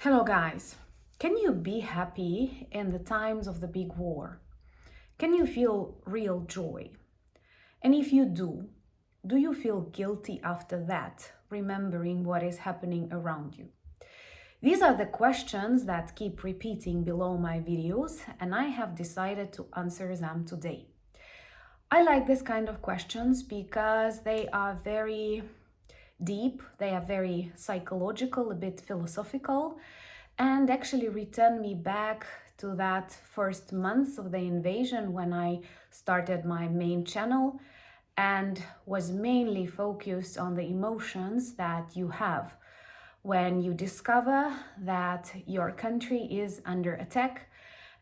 Hello guys, can you be happy in the times of the big war? Can you feel real joy? And if you do you feel guilty after that, remembering what is happening around you? These are the questions that keep repeating below my videos, and I have decided to answer them today. I like this kind of questions because they are very deep, they are very psychological, a bit philosophical, and actually return me back to that first month of the invasion when I started my main channel and was mainly focused on the emotions that you have when you discover that your country is under attack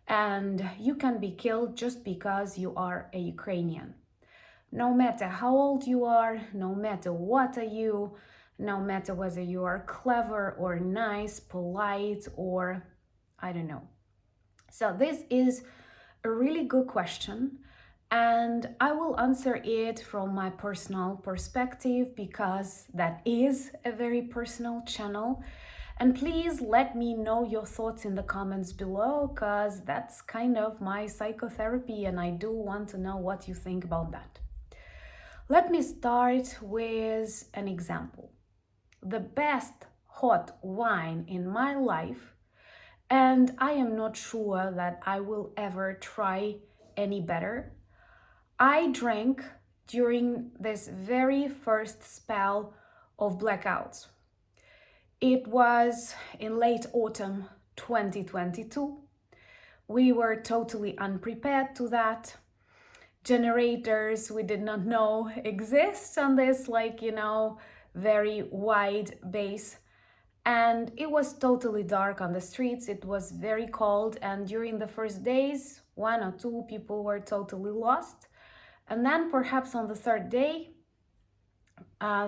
and you can be killed just because you are a Ukrainian. No matter how old you are, no matter what are you, no matter whether you are clever or nice, polite, or I don't know. So this is a really good question, and I will answer it from my personal perspective because that is a very personal channel. And please let me know your thoughts in the comments below, because that's kind of my psychotherapy and I do want to know what you think about that. Let me start with an example. The best hot wine in my life, and I am not sure that I will ever try any better, I drank during this very first spell of blackouts. It was in late autumn 2022. We were totally unprepared to that. Generators we did not know exist on this, very wide base. And it was totally dark on the streets. It was very cold. And during the first days, one or two people were totally lost. And then perhaps on the third day,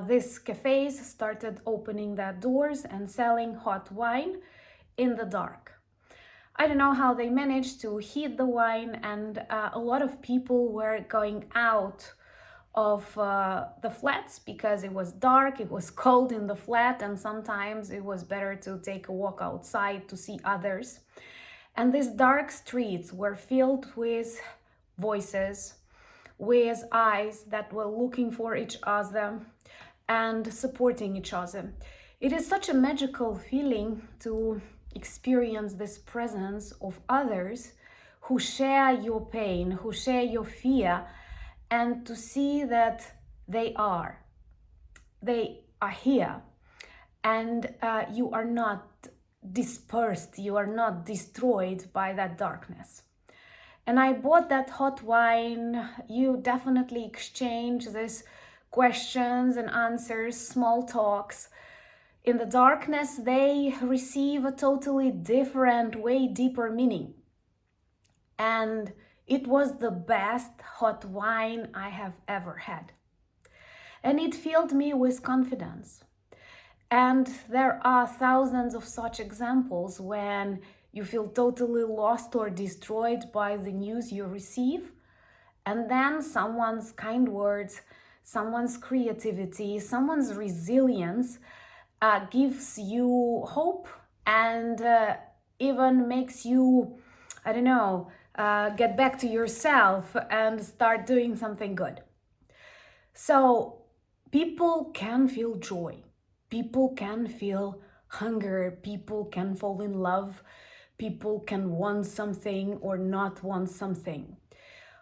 these cafes started opening their doors and selling hot wine in the dark. I don't know how they managed to heat the wine, and a lot of people were going out of the flats because it was dark, it was cold in the flat, and sometimes it was better to take a walk outside to see others. And these dark streets were filled with voices, with eyes that were looking for each other and supporting each other. It is such a magical feeling to experience this presence of others who share your pain, who share your fear, and to see that they are here, and you are not dispersed, you are not destroyed by that darkness. And I bought that hot wine. You definitely exchange these questions and answers, small talks. In the darkness, they receive a totally different, way deeper meaning. And it was the best hot wine I have ever had. And it filled me with confidence. And there are thousands of such examples when you feel totally lost or destroyed by the news you receive. And then someone's kind words, someone's creativity, someone's resilience gives you hope and even makes you, get back to yourself and start doing something good. So people can feel joy, people can feel hunger, people can fall in love, people can want something or not want something.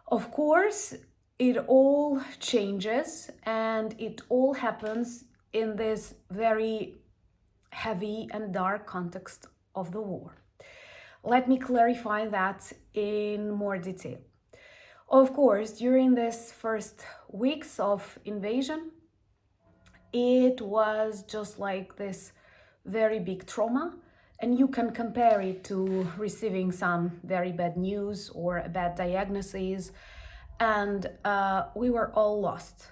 Of course, it all changes and it all happens in this very heavy and dark context of the war. Let me clarify that in more detail. Of course, during this first weeks of invasion, it was just like this very big trauma, and you can compare it to receiving some very bad news or a bad diagnosis, and we were all lost.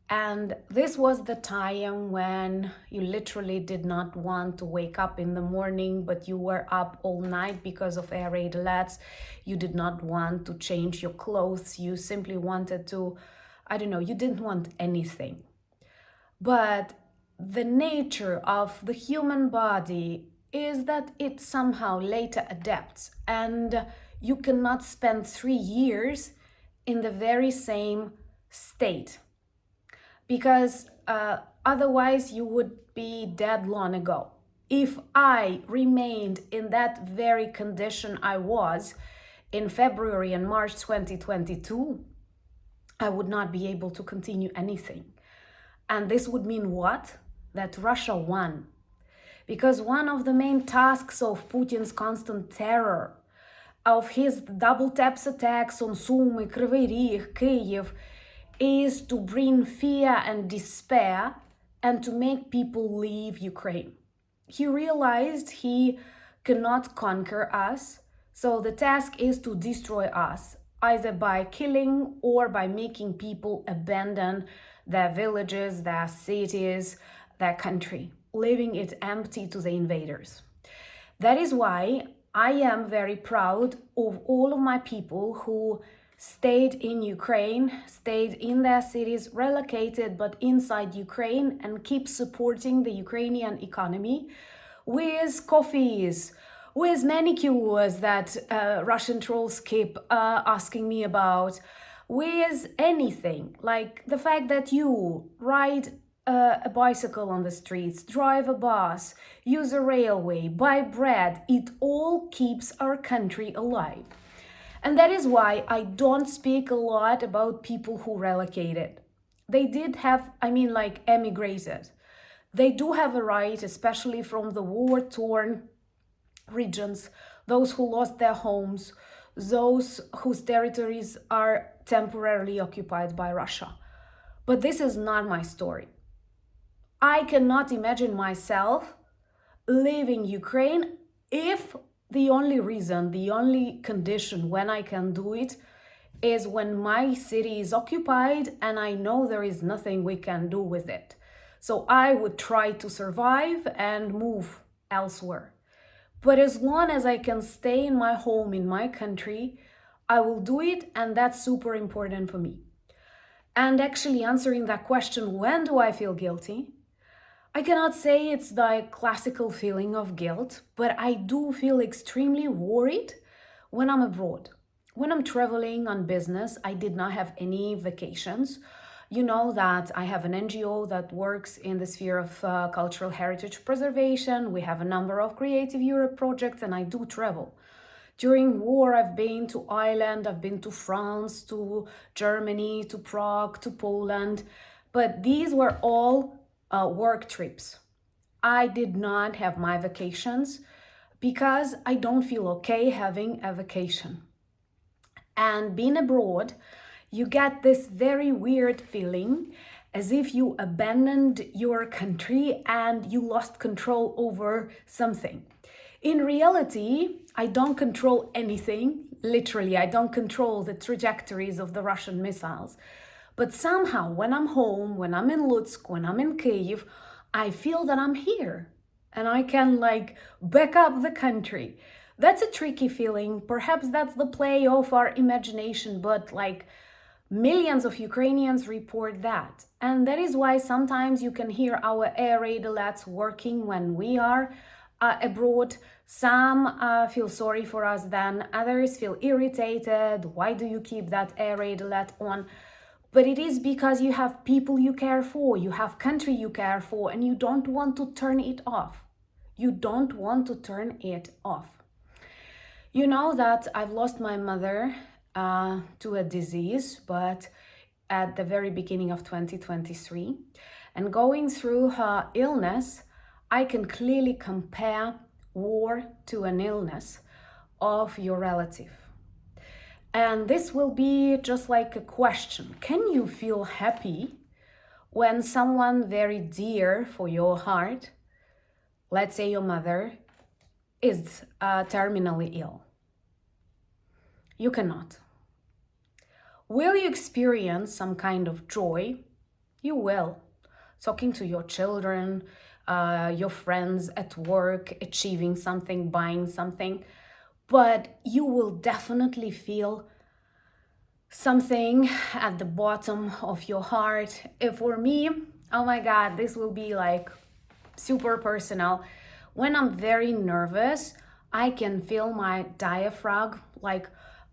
And this was the time when you literally did not want to wake up in the morning, but you were up all night because of air raid alerts. You did not want to change your clothes. You simply wanted to, you didn't want anything. But the nature of the human body is that it somehow later adapts, and you cannot spend 3 years in the very same state, because otherwise you would be dead long ago. If I remained in that very condition I was in February and March 2022, I would not be able to continue anything. And this would mean what? That Russia won. Because one of the main tasks of Putin's constant terror, of his double taps attacks on Sumy, Kryvyi Rih, Kyiv, is to bring fear and despair and to make people leave Ukraine. He realized he cannot conquer us, so the task is to destroy us, either by killing or by making people abandon their villages, their cities, their country, leaving it empty to the invaders. That is why I am very proud of all of my people who stayed in Ukraine, stayed in their cities, relocated but inside Ukraine, and keep supporting the Ukrainian economy with coffees, with manicures that Russian trolls keep asking me about, with anything, like the fact that you ride a bicycle on the streets, drive a bus, use a railway, buy bread. It all keeps our country alive. And that is why I don't speak a lot about people who relocated. They did have, emigrated. They do have a right, especially from the war-torn regions, those who lost their homes, those whose territories are temporarily occupied by Russia. But this is not my story. I cannot imagine myself leaving Ukraine if the only reason, the only condition when I can do it is when my city is occupied and I know there is nothing we can do with it. So I would try to survive and move elsewhere. But as long as I can stay in my home, in my country, I will do it, and that's super important for me. And actually answering that question, when do I feel guilty? I cannot say it's the classical feeling of guilt, but I do feel extremely worried when I'm abroad. When I'm traveling on business, I did not have any vacations. You know that I have an NGO that works in the sphere of cultural heritage preservation. We have a number of Creative Europe projects, and I do travel. During war, I've been to Ireland, I've been to France, to Germany, to Prague, to Poland, but these were all work trips. I did not have my vacations because I don't feel okay having a vacation. And being abroad, you get this very weird feeling as if you abandoned your country and you lost control over something. In reality, I don't control anything. Literally, I don't control the trajectories of the Russian missiles. But somehow, when I'm home, when I'm in Lutsk, when I'm in Kyiv, I feel that I'm here and I can back up the country. That's a tricky feeling. Perhaps that's the play of our imagination, but millions of Ukrainians report that. And that is why sometimes you can hear our air raid alerts working when we are abroad. Some feel sorry for us then, others feel irritated. Why do you keep that air raid alert on? But it is because you have people you care for, you have country you care for, and you don't want to turn it off. You don't want to turn it off. You know that I've lost my mother to a disease, but at the very beginning of 2023. And going through her illness, I can clearly compare war to an illness of your relative. And this will be just like a question. Can you feel happy when someone very dear for your heart, let's say your mother, is terminally ill? You cannot. Will you experience some kind of joy? You will. Talking to your children, your friends at work, achieving something, buying something. But you will definitely feel something at the bottom of your heart. For me, oh my God, this will be super personal. When I'm very nervous, I can feel my diaphragm,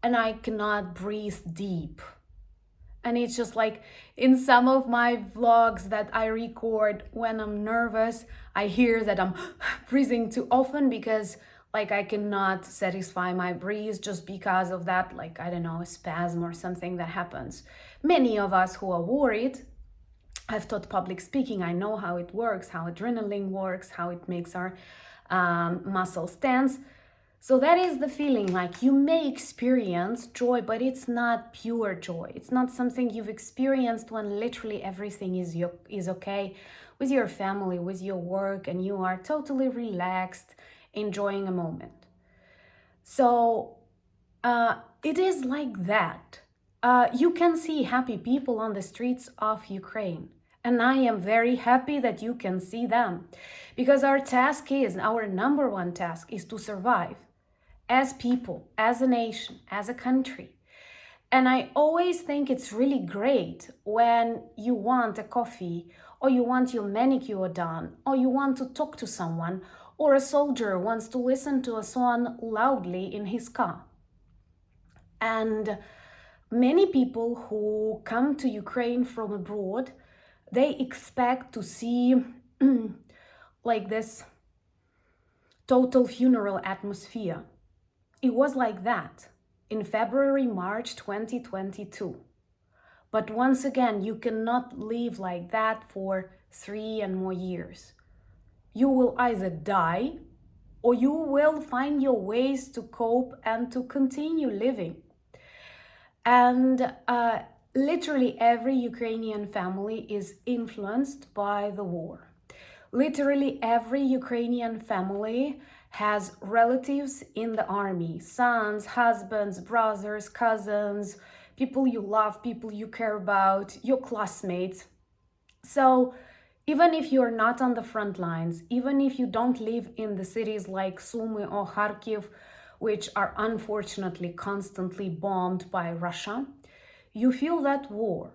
and I cannot breathe deep. And it's just like in some of my vlogs that I record when I'm nervous, I hear that I'm breathing too often because I cannot satisfy my breath just because of that, I don't know, a spasm or something that happens. Many of us who are worried, I've taught public speaking, I know how it works, how adrenaline works, how it makes our muscles tense. So that is the feeling, you may experience joy, but it's not pure joy. It's not something you've experienced when literally everything is okay with your family, with your work, and you are totally relaxed, enjoying a moment. So it is like that. You can see happy people on the streets of Ukraine. And I am very happy that you can see them. Because our number one task is to survive as people, as a nation, as a country. And I always think it's really great when you want a coffee, or you want your manicure done, or you want to talk to someone, or a soldier wants to listen to a song loudly in his car. And many people who come to Ukraine from abroad, they expect to see this total funeral atmosphere. It was like that in February, March 2022. But once again, you cannot live like that for 3 and more years. You will either die or you will find your ways to cope and to continue living. And literally every Ukrainian family is influenced by the war. Literally every Ukrainian family has relatives in the army, sons, husbands, brothers, cousins, people you love, people you care about, your classmates. So even if you're not on the front lines, even if you don't live in the cities like Sumy or Kharkiv, which are unfortunately constantly bombed by Russia, you feel that war.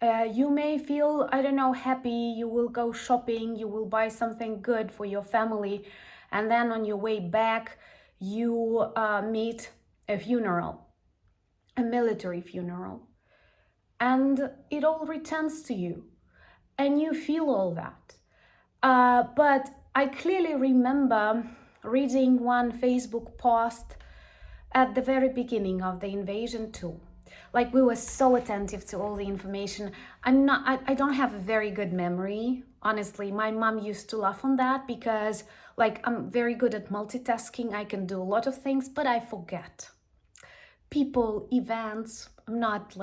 You may feel, I don't know, happy, you will go shopping, you will buy something good for your family, and then on your way back, you meet a funeral, a military funeral, and it all returns to you, and you feel all that. But I clearly remember reading one Facebook post at the very beginning of the invasion too. We were so attentive to all the information. I don't have a very good memory, honestly. My mom used to laugh on that because I'm very good at multitasking. I can do a lot of things, but I forget. People, events, I'm not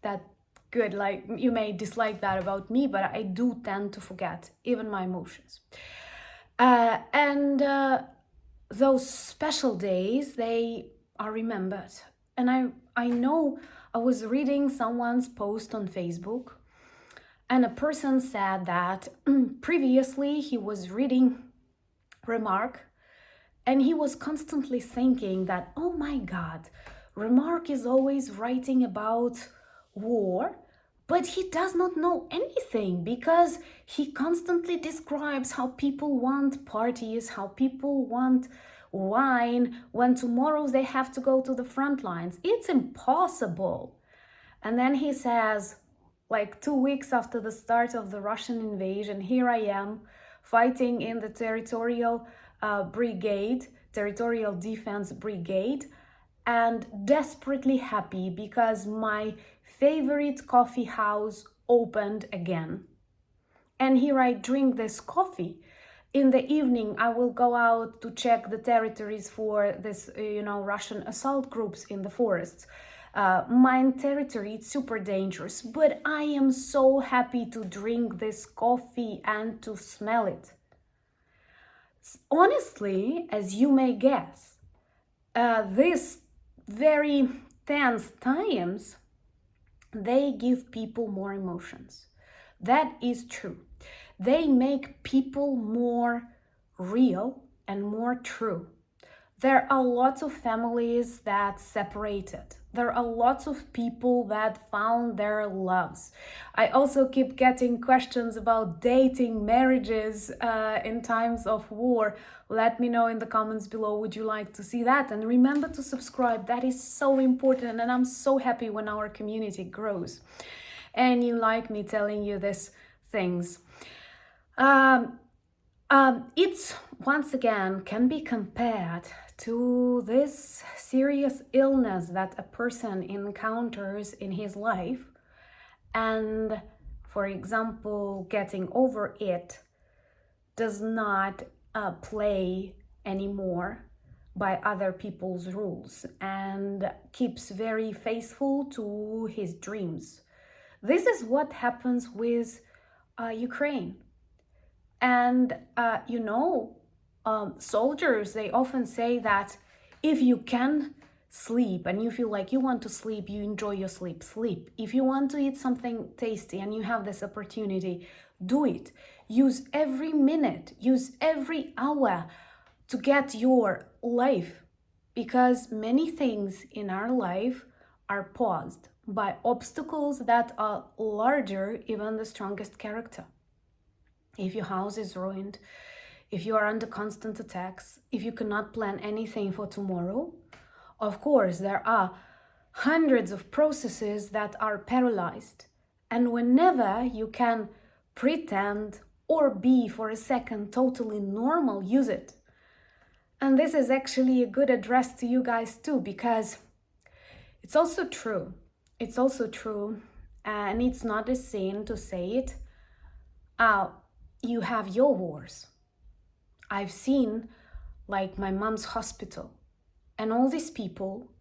that good. You may dislike that about me, but I do tend to forget, even my emotions. And those special days, they are remembered. And I know I was reading someone's post on Facebook, and a person said that previously he was reading Remark, and he was constantly thinking that, oh my God, Remark is always writing about war, but he does not know anything because he constantly describes how people want parties, how people want wine, when tomorrow they have to go to the front lines. It's impossible. And then he says, 2 weeks after the start of the Russian invasion, here I am fighting in the territorial defense brigade, and desperately happy because my favorite coffee house opened again. And here I drink this coffee. In the evening, I will go out to check the territories for this, Russian assault groups in the forests. Mine territory, it's super dangerous, but I am so happy to drink this coffee and to smell it. Honestly, as you may guess, these very tense times, they give people more emotions. That is true. They make people more real and more true. There are lots of families that separated. There are lots of people that found their loves. I also keep getting questions about dating, marriages in times of war. Let me know in the comments below, would you like to see that? And remember to subscribe, that is so important. And I'm so happy when our community grows and you like me telling you these things. It's once again can be compared to this serious illness that a person encounters in his life, and for example getting over it does not play anymore by other people's rules and keeps very faithful to his dreams. This is what happens with Ukraine. And soldiers, they often say that if you can sleep and you feel like you want to sleep, you enjoy your sleep, sleep. If you want to eat something tasty and you have this opportunity, do it. Use every minute, use every hour to get your life, because many things in our life are paused by obstacles that are larger even the strongest character. If your house is ruined, if you are under constant attacks, if you cannot plan anything for tomorrow, of course, there are hundreds of processes that are paralyzed. And whenever you can pretend or be for a second totally normal, use it. And this is actually a good address to you guys too, because it's also true. It's also true, and it's not a sin to say it. You have your wars. I've seen like my mom's hospital, and all these people,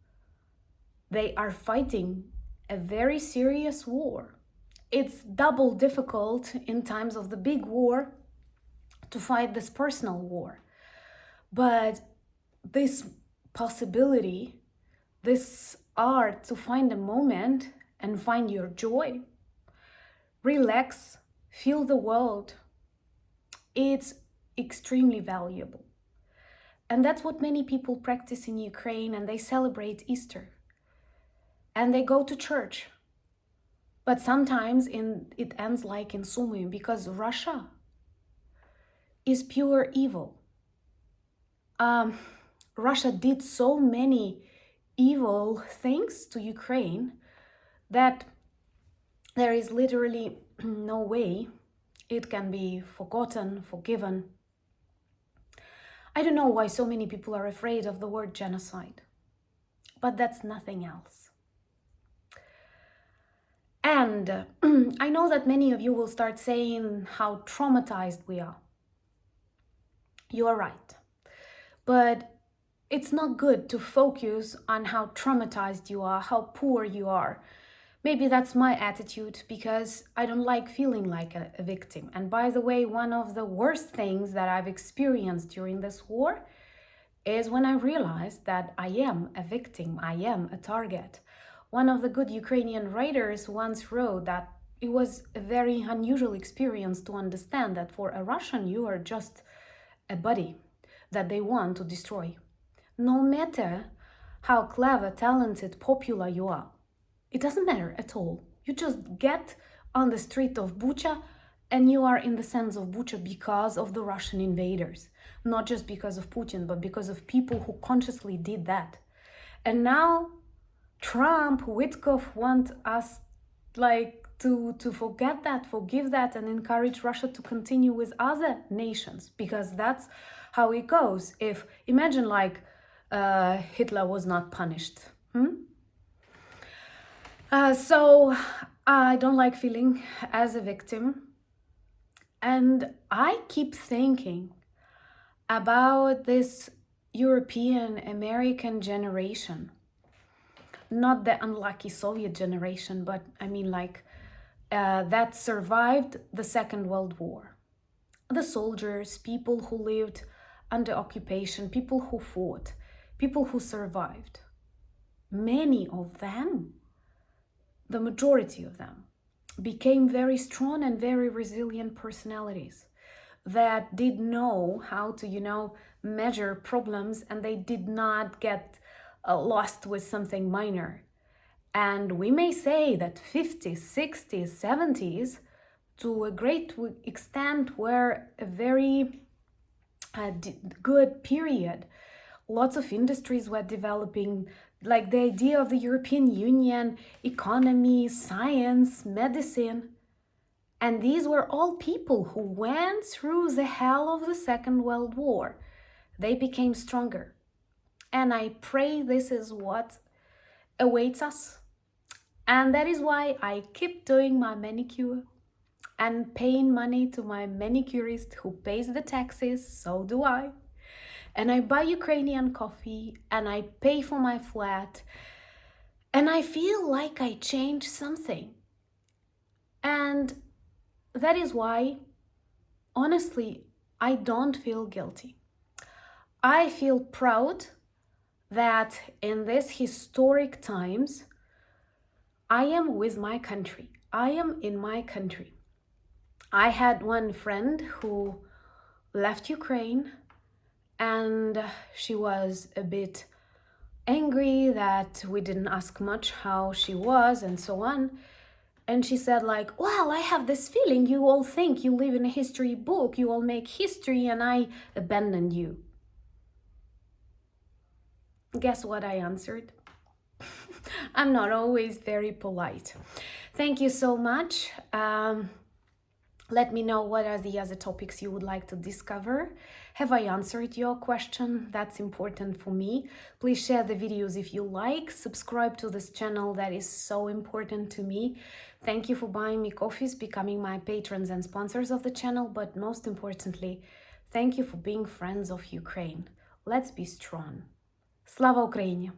they are fighting a very serious war. It's double difficult in times of the big war to fight this personal war. But this possibility, this art to find a moment and find your joy, relax, feel the world, it's extremely valuable. And that's what many people practice in Ukraine, and they celebrate Easter. And they go to church. But sometimes it ends like in Sumy, because Russia is pure evil. Russia did so many evil things to Ukraine that there is literally no way it can be forgotten, forgiven. I don't know why so many people are afraid of the word genocide, but that's nothing else. And I know that many of you will start saying how traumatized we are. You are right. But it's not good to focus on how traumatized you are, how poor you are. Maybe that's my attitude, because I don't like feeling like a victim. And by the way, one of the worst things that I've experienced during this war is when I realized that I am a victim, I am a target. One of the good Ukrainian writers once wrote that it was a very unusual experience to understand that for a Russian, you are just a body that they want to destroy. No matter how clever, talented, popular you are, it doesn't matter at all. You just get on the street of Bucha and you are in the sense of Bucha because of the Russian invaders. Not just because of Putin, but because of people who consciously did that. And now Trump, Witkoff want us to forget that, forgive that, and encourage Russia to continue with other nations, because that's how it goes. If imagine Hitler was not punished. So I don't like feeling as a victim, and I keep thinking about this European American generation, not the unlucky Soviet generation, but I mean that survived the Second World War. The soldiers, people who lived under occupation, people who fought, people who survived. Many of them, the majority of them, became very strong and very resilient personalities that did know how to, measure problems, and they did not get lost with something minor. And we may say that 50s, 60s, 70s, to a great extent, were a very good period. Lots of industries were developing, like the idea of the European Union, economy, science, medicine. And these were all people who went through the hell of the Second World War. They became stronger. And I pray this is what awaits us. And that is why I keep doing my manicure and paying money to my manicurist who pays the taxes, so do I. And I buy Ukrainian coffee and I pay for my flat. And I feel like I changed something. And that is why, honestly, I don't feel guilty. I feel proud that in these historic times, I am with my country. I am in my country. I had one friend who left Ukraine and she was a bit angry that we didn't ask much how she was and so on. And she said like, well, I have this feeling you all think you live in a history book, you all make history and I abandoned you. Guess what I answered? I'm not always very polite. Thank you so much. Let me know what are the other topics you would like to discover. Have I answered your question? That's important for me. Please share the videos if you like. Subscribe to this channel, that is so important to me. Thank you for buying me coffees, becoming my patrons and sponsors of the channel, but most importantly, thank you for being friends of Ukraine. Let's be strong. Slava Ukraini!